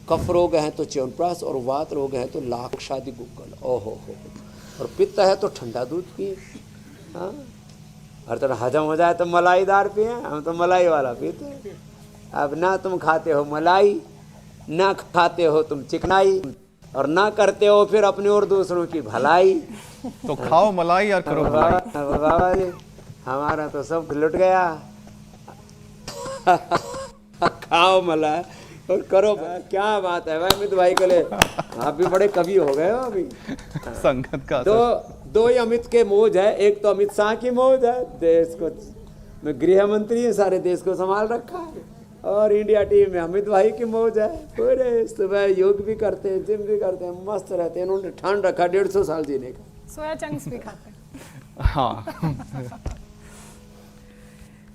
कफ रोग हैं तो च्यवनप्राश, और वात रोग हैं तो लाक्षादि गुग्गल। ओहो हो। और पित्त है तो ठंडा दूध पिए। हाँ, और तो हजम हो जाए तो मलाईदार पिए। हम तो मलाई वाला पीते हैं। अब ना तुम खाते हो मलाई, ना खाते हो तुम चिकनाई, और ना करते हो फिर अपनी और दूसरों की भलाई। तो खाओ मलाई और करो भलाई। बाबा जी, हमारा तो सब लुट गया। खाओ मलाई और करो। क्या बात है भाई अमित भाई के लिए, आप भी बड़े कवि हो गए हो अभी। संगत का दो ही अमित के मौज है। एक तो अमित शाह की मौज है, देश को में गृह मंत्री है, सारे देश को संभाल रखा है। और इंडिया टीम में अमित भाई की मौज है। पूरे सुबह योग भी करते हैं, जिम भी करते हैं, मस्त रहते हैं। इन्होंने ठान रखा 150 साल जीने का। सोया चंक्स भी खाते हैं। हाँ।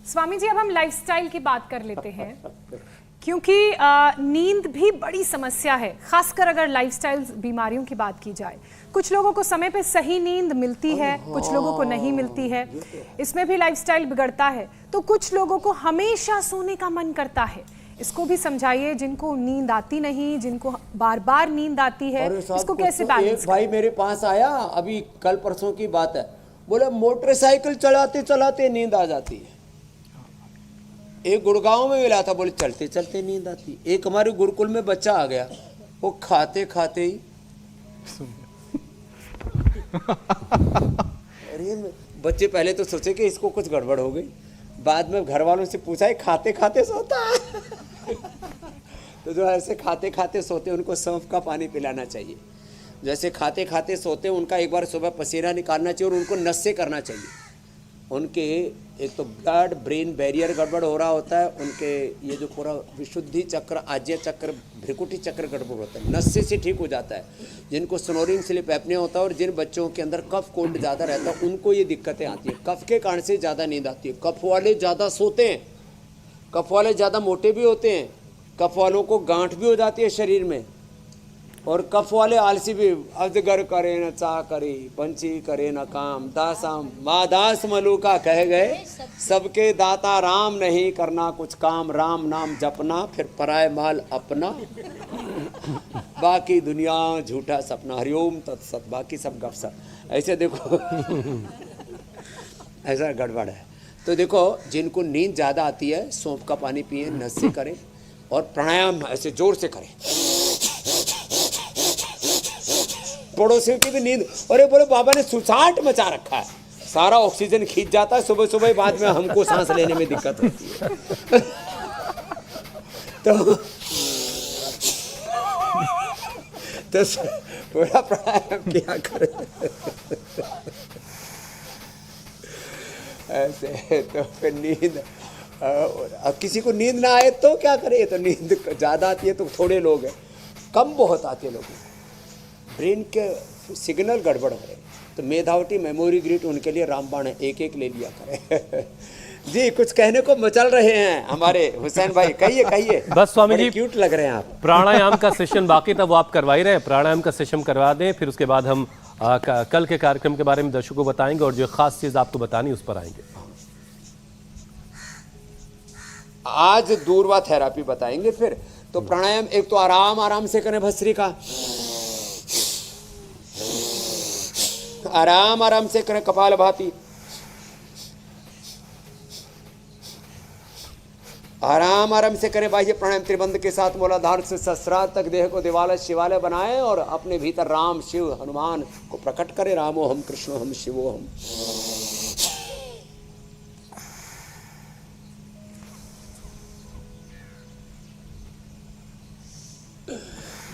स्वामी जी, अब हम लाइफस्टाइल की बात कर लेते हैं, क्योंकि नींद भी बड़ी समस्या है, खासकर अगर लाइफस्टाइल बीमारियों की बात की जाए। कुछ लोगों को समय पे सही नींद मिलती है, कुछ लोगों को नहीं मिलती है, इसमें भी लाइफस्टाइल बिगड़ता है। तो कुछ लोगों को हमेशा सोने का मन करता है, इसको भी समझाइए। जिनको नींद आती नहीं, जिनको बार बार नींद आती है, इसको कैसे बैलेंस? एक भाई मेरे पास आया अभी, कल परसों की बात है, बोला मोटरसाइकिल चलाते चलाते नींद आ जाती है। एक गुड़गांव में मिला था, बोले चलते चलते नींद आती। एक हमारे गुरुकुल में बच्चा आ गया, वो खाते खाते ही अरे बच्चे पहले तो सोचे कि इसको कुछ गड़बड़ हो गई, बाद में घर वालों से पूछा है खाते खाते सोता है। तो जो ऐसे खाते खाते सोते उनको सौंफ का पानी पिलाना चाहिए। जैसे खाते खाते सोते उनका एक बार सुबह पसीना निकालना चाहिए और उनको नशे करना चाहिए। उनके एक तो ब्लड ब्रेन बैरियर गड़बड़ हो रहा होता है, उनके ये जो पूरा विशुद्धि चक्र, आज्य चक्र, भ्रिकुटी चक्र गड़बड़ होता है, नशे से ठीक हो जाता है। जिनको स्नोरिंग स्लीप एपनिया होता है और जिन बच्चों के अंदर कफ कोल्ड ज़्यादा रहता है उनको ये दिक्कतें आती है। कफ के कारण से ज़्यादा नींद आती है। कफ वाले ज़्यादा सोते हैं, कफ वाले ज़्यादा मोटे भी होते हैं, कफ वालों को गांठ भी हो जाती है शरीर में, और कफ वाले आलसी भी। अजगर करे न चा करी, पंछी करे न काम, दासाम मादास मलूका कह गए, सबके दाता राम, नहीं करना कुछ काम, राम नाम जपना, फिर पराय माल अपना, बाकी दुनिया झूठा सपना, हरिओम तत्सत, बाकी सब गपसप। ऐसे देखो ऐसा गड़बड़ है। तो देखो जिनको नींद ज़्यादा आती है, सौंफ का पानी पिए, नशे करें और प्राणायाम ऐसे जोर से करें। पड़ोसियों की भी नींद, अरे बोले बाबा ने सुसाट मचा रखा है, सारा ऑक्सीजन खींच जाता है सुबह सुबह, बाद में हमको सांस लेने में दिक्कत होती है। तो थोड़ा प्राणायाम किया करें ऐसे। तो फिर नींद, अब किसी को नींद ना आए तो क्या करे? तो नींद ज़्यादा आती है तो थोड़े लोग हैं, कम बहुत आती है लोगों को, ब्रेन के सिग्नल गड़बड़ हो रहे, तो मेधावटी मेमोरी ग्रिड उनके लिए रामबाण है, एक एक ले लिया करें। जी कुछ कहने को मचल रहे हैं हमारे हुसैन भाई, कहिए कहिए। बस स्वामी जी, क्यूट लग रहे हैं आप। प्राणायाम का सेशन बाकी था, वो आप करवा ही रहे हैं। प्राणायाम का सेशन करवा दें, फिर उसके बाद हम कल के कार्यक्रम के बारे में दर्शकों को बताएंगे और जो खास चीज आपको बतानी उस पर आएंगे। आज दूरवा थेरापी बताएंगे। फिर तो प्राणायाम एक तो आराम आराम से करें, भस्त्री का आराम आराम से करें, कपालभाति आराम आराम से करें, बाह्य प्राणायाम त्रिबंध के साथ मूलाधार से सहस्रार तक देह को दिवालय शिवालय बनाएं और अपने भीतर राम शिव हनुमान को प्रकट करें। रामो हम, कृष्णो हम, शिवो हम।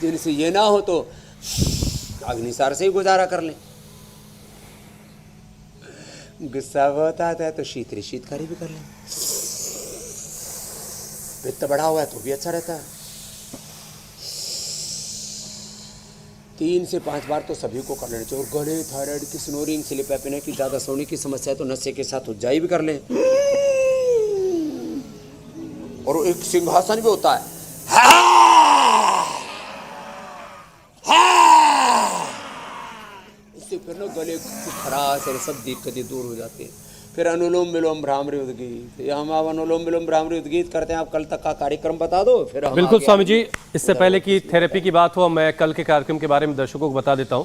जिनसे ये ना हो तो अग्निसार से ही गुजारा कर लें। गुस्सा बहुत आता है तो शीतकारी भी कर लें। पित्त बढ़ा हुआ है तो भी अच्छा रहता है। 3 से 5 बार तो सभी को कर लेना चाहिए। और गले, थायराइड की, स्नोरिंग, स्लीप एपनिया की, ज़्यादा सोने की समस्या है तो नशे के साथ उज्जाई भी कर लें। और एक सिंहासन भी होता है, उससे फिर ना गले की खराश और सब दिक्कतें दूर हो जाती हैं। फिर अनुलोम विलोम भ्रामरी उद्गीत, या हम आप अनुलोम विलोम भ्रामरी उद्गीत करते हैं। आप कल तक का कार्यक्रम बता दो, फिर हम बिल्कुल आगे स्वामी जी, इससे पहले कि थेरेपी की बात हो, मैं कल के कार्यक्रम के बारे में दर्शकों को बता देता हूं।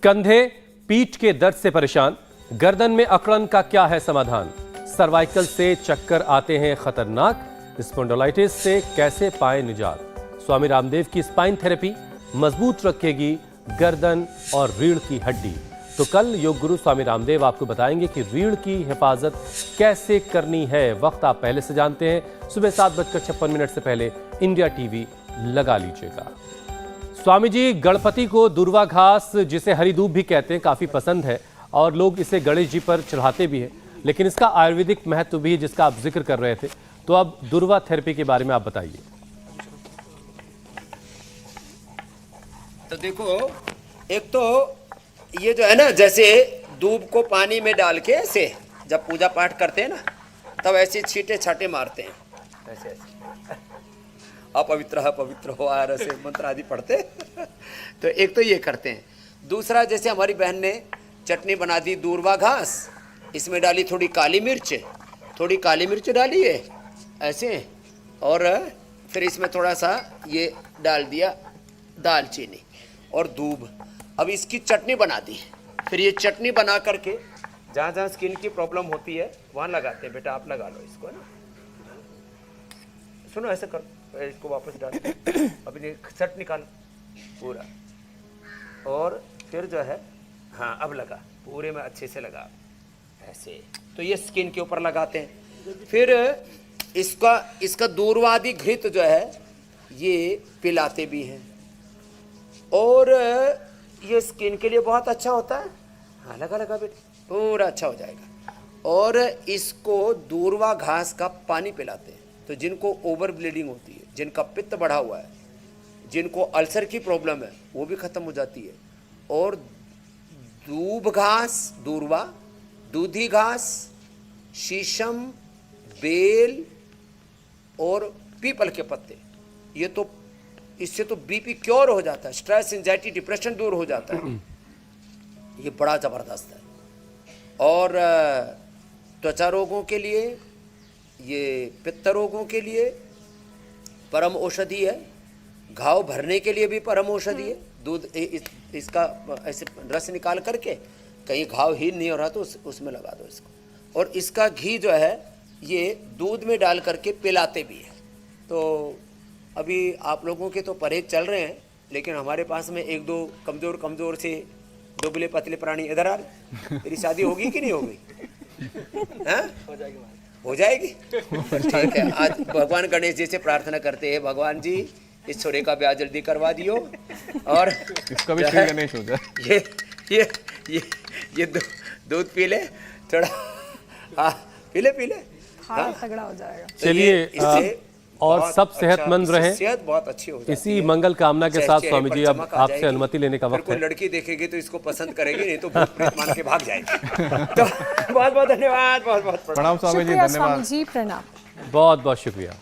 कंधे, पीठ के दर्द से परेशान, गर्दन में अकड़न का क्या है समाधान? सर्वाइकल से चक्कर आते हैं खतरनाक, स्पॉन्डिलाइटिस से कैसे पाए निजात? स्वामी रामदेव की स्पाइन थेरेपी मजबूत रखेगी गर्दन और रीढ़ की हड्डी। तो कल योग गुरु स्वामी रामदेव आपको बताएंगे कि रीढ़ की हिफाजत कैसे करनी है। वक्त आप पहले से जानते हैं, सुबह 7:56 से पहले इंडिया टीवी लगा लीजिएगा। स्वामी जी, गणपति को दुर्वा घास, जिसे हरी दूब भी कहते हैं, काफी पसंद है और लोग इसे गणेश जी पर चढ़ाते भी हैं, लेकिन इसका आयुर्वेदिक महत्व भी है जिसका आप जिक्र कर रहे थे। तो अब दुर्वा थेरेपी के बारे में आप बताइए। तो देखो, एक तो ये जो है ना, जैसे दूब को पानी में डाल के ऐसे जब पूजा पाठ करते हैं ना, तब ऐसे छींटे छाटे मारते हैं, ऐसे ऐसे अपवित्र हो आर ऐसे मंत्र आदि पढ़ते तो एक तो ये करते हैं। दूसरा, जैसे हमारी बहन ने चटनी बना दी दूर्वा घास, इसमें डाली थोड़ी काली मिर्च डाली है ऐसे, और फिर इसमें थोड़ा सा ये डाल दिया दालचीनी और दूब। अब इसकी चटनी बना दी। फिर ये चटनी बना करके जहाँ जहाँ स्किन की प्रॉब्लम होती है वहाँ लगाते हैं। बेटा आप लगा लो इसको ना, सुनो ऐसे कर, इसको वापस डाल, अभी ये सट निकाल पूरा, और फिर जो है, हाँ अब लगा, पूरे में अच्छे से लगा ऐसे। तो ये स्किन के ऊपर लगाते हैं। फिर इसका दूरवादी घृत जो है ये पिलाते भी हैं, और ये स्किन के लिए बहुत अच्छा होता है। हाँ लगा बेटा, पूरा अच्छा हो जाएगा। और इसको दूर्वा घास का पानी पिलाते हैं। तो जिनको ओवर ब्लीडिंग होती है, जिनका पित्त बढ़ा हुआ है, जिनको अल्सर की प्रॉब्लम है, वो भी खत्म हो जाती है। और दूब घास, दूर्वा, दूधी घास, शीशम, बेल और पीपल के पत्ते, ये तो इससे तो बीपी क्योर हो जाता है, स्ट्रेस, एंजाइटी, डिप्रेशन दूर हो जाता है। ये बड़ा ज़बरदस्त है। और त्वचा रोगों के लिए, ये पित्त रोगों के लिए परम औषधि है। घाव भरने के लिए भी परम औषधि है। दूध इसका ऐसे रस निकाल करके, कहीं घाव हील नहीं हो रहा तो उसमें लगा दो इसको। और इसका घी जो है ये दूध में डाल करके पिलाते भी है। तो अभी आप लोगों के तो परहेज चल रहे हैं, लेकिन हमारे पास में 1-2 कमज़ोर से दुबले पतले प्राणी इधर आ रहे। तेरी शादी होगी कि नहीं होगी? हो जाएगी। ठीक है, आज भगवान गणेश जी से प्रार्थना करते हैं, भगवान जी इस छोरे का ब्याह जल्दी करवा दियो, और इसका भी श्री गणेश हो जाए। ये दूध पी ले थोड़ा, हाँ पी ले तगड़ा हो जाएगा। चलिए, और सब सेहतमंद रहें, सेहत बहुत अच्छी हो जाती इसी है। मंगल कामना के साथ स्वामी जी अब चमक आ आपसे जाएगी। अनुमति लेने का वक्त कोई है। लड़की देखेगी तो इसको पसंद करेगी, नहीं तो भूत प्रेत मान के भाग जाएगी। तो बहुत बहुत धन्यवाद, बहुत बहुत प्रणाम स्वामी जी, शुक्रिया धन्यवाद। स्वामी जी, प्रणाम। बहुत बहुत शुक्रिया।